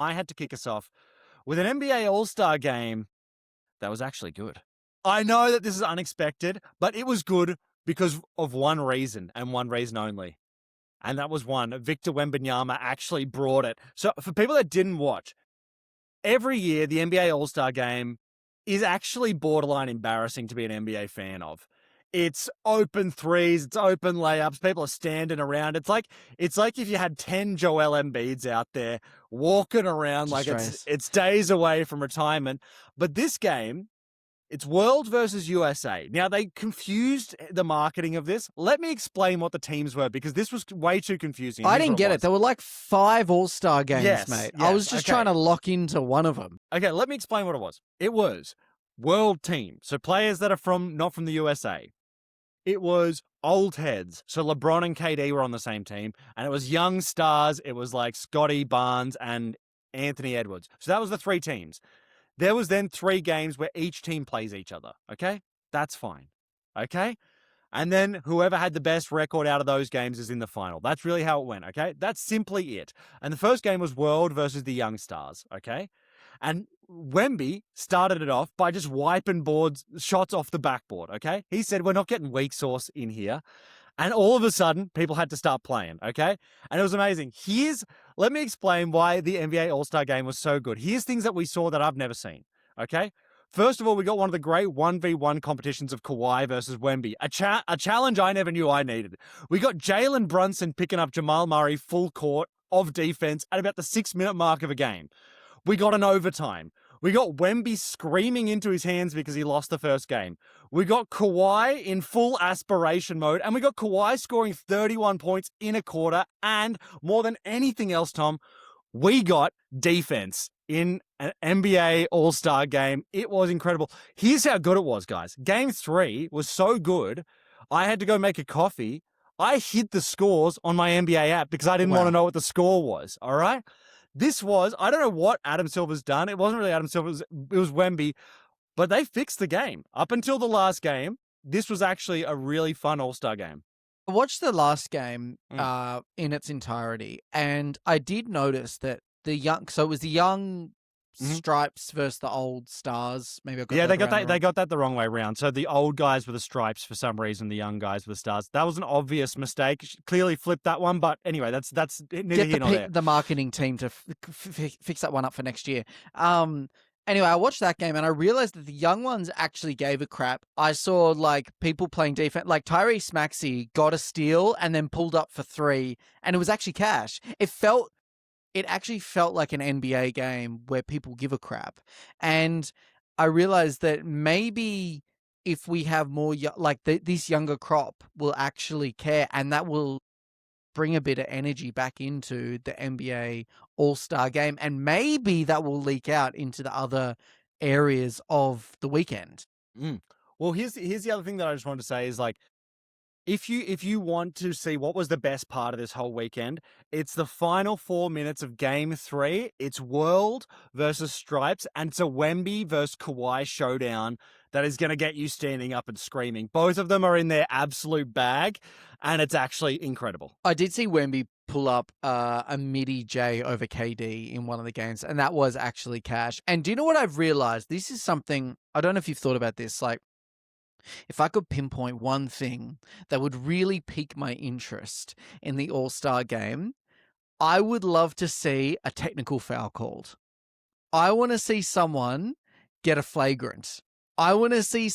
I had to kick us off with an NBA All-Star game that was actually good. I know that this is unexpected, but it was good because of one reason and one reason only. And that was one, Victor Wembanyama actually brought it. So for people that didn't watch, every year the NBA All-Star game is actually borderline embarrassing to be an NBA fan of. It's open threes, it's open layups, people are standing around. It's like if you had 10 Joel Embiids out there walking around like it's days away from retirement. But this game, it's World versus USA. Now, they confused the marketing of this. Let me explain what the teams were, because this was way too confusing. I didn't get it. There were like 5 All-Star games, mate. Yes, I was just trying to lock into one of them. Okay, let me explain what it was. It was world team, so players that are not from the USA. It was old heads, so LeBron and KD were on the same team, and it was young stars. It was like Scotty Barnes and Anthony Edwards. So that was the 3 teams. There was then 3 games where each team plays each other, okay? That's fine, okay? And then whoever had the best record out of those games is in the final. That's really how it went, okay? That's simply it. And the first game was World versus the Young Stars, okay? And Wemby started it off by just wiping shots off the backboard, okay? He said, we're not getting weak sauce in here. And all of a sudden, people had to start playing, okay? And it was amazing. Let me explain why the NBA All-Star Game was so good. Here's things that we saw that I've never seen, okay? First of all, we got one of the great 1v1 competitions of Kawhi versus Wemby, a challenge I never knew I needed. We got Jalen Brunson picking up Jamal Murray full court of defense at about the 6-minute mark of a game. We got an overtime. We got Wemby screaming into his hands because he lost the first game. We got Kawhi in full aspiration mode, and we got Kawhi scoring 31 points in a quarter, and more than anything else, Tom, we got defense in an NBA All-Star game. It was incredible. Here's how good it was, guys. Game 3 was so good, I had to go make a coffee. I hid the scores on my NBA app because I didn't want to know what the score was, all right? I don't know what Adam Silver's done. It wasn't really Adam Silver, it was Wemby, but they fixed the game. Up until the last game, this was actually a really fun All-Star game. I watched the last game in its entirety, and I did notice that it was the young stripes versus the old stars. Maybe I got they got that the wrong way around. So the old guys were the stripes for some reason, the young guys were the stars. That was an obvious mistake. Clearly flipped that one, but anyway, that's neither here nor there. The marketing team to fix that one up for next year. Anyway, I watched that game and I realized that the young ones actually gave a crap. I saw like people playing defense, like Tyrese Maxey got a steal and then pulled up for 3, and it was actually cash. It actually felt like an NBA game where people give a crap. And I realized that maybe if we have more, this younger crop will actually care, and that will bring a bit of energy back into the NBA All-Star game. And maybe that will leak out into the other areas of the weekend. Well, here's the other thing that I just wanted to say is like, if you want to see what was the best part of this whole weekend, it's the final 4 minutes of Game 3. It's World versus Stripes, and it's a Wemby versus Kawhi showdown that is going to get you standing up and screaming. Both of them are in their absolute bag, and it's actually incredible. I did see Wemby pull up a midi J over KD in one of the games, and that was actually cash. And do you know what I've realized? This is something, I don't know if you've thought about this, like, if I could pinpoint one thing that would really pique my interest in the All-Star game, I would love to see a technical foul called. I want to see someone get a flagrant. I want to see,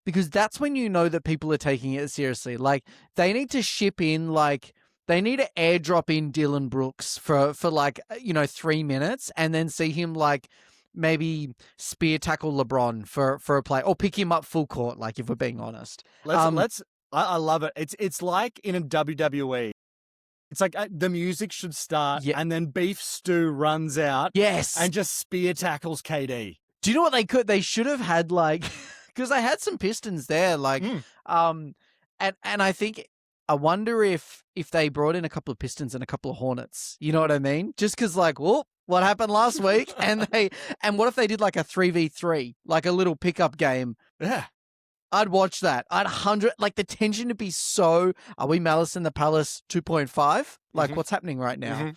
because that's when you know that people are taking it seriously. Like, they need to ship in, they need to airdrop in Dylan Brooks for 3 minutes and then see him, maybe spear tackle LeBron for a play, or pick him up full court, if we're being honest. I love it. It's like in a WWE. It's like the music should start and then Beef Stew runs out. Yes. And just spear tackles KD. Do you know what they should have had, because they had some Pistons there, and I think, I wonder if they brought in a couple of Pistons and a couple of Hornets. You know what I mean? Just because, what happened last week? And what if they did a 3v3, a little pickup game? Yeah. I'd watch that. The tension would be so, are we Malice in the Palace 2.5? What's happening right now?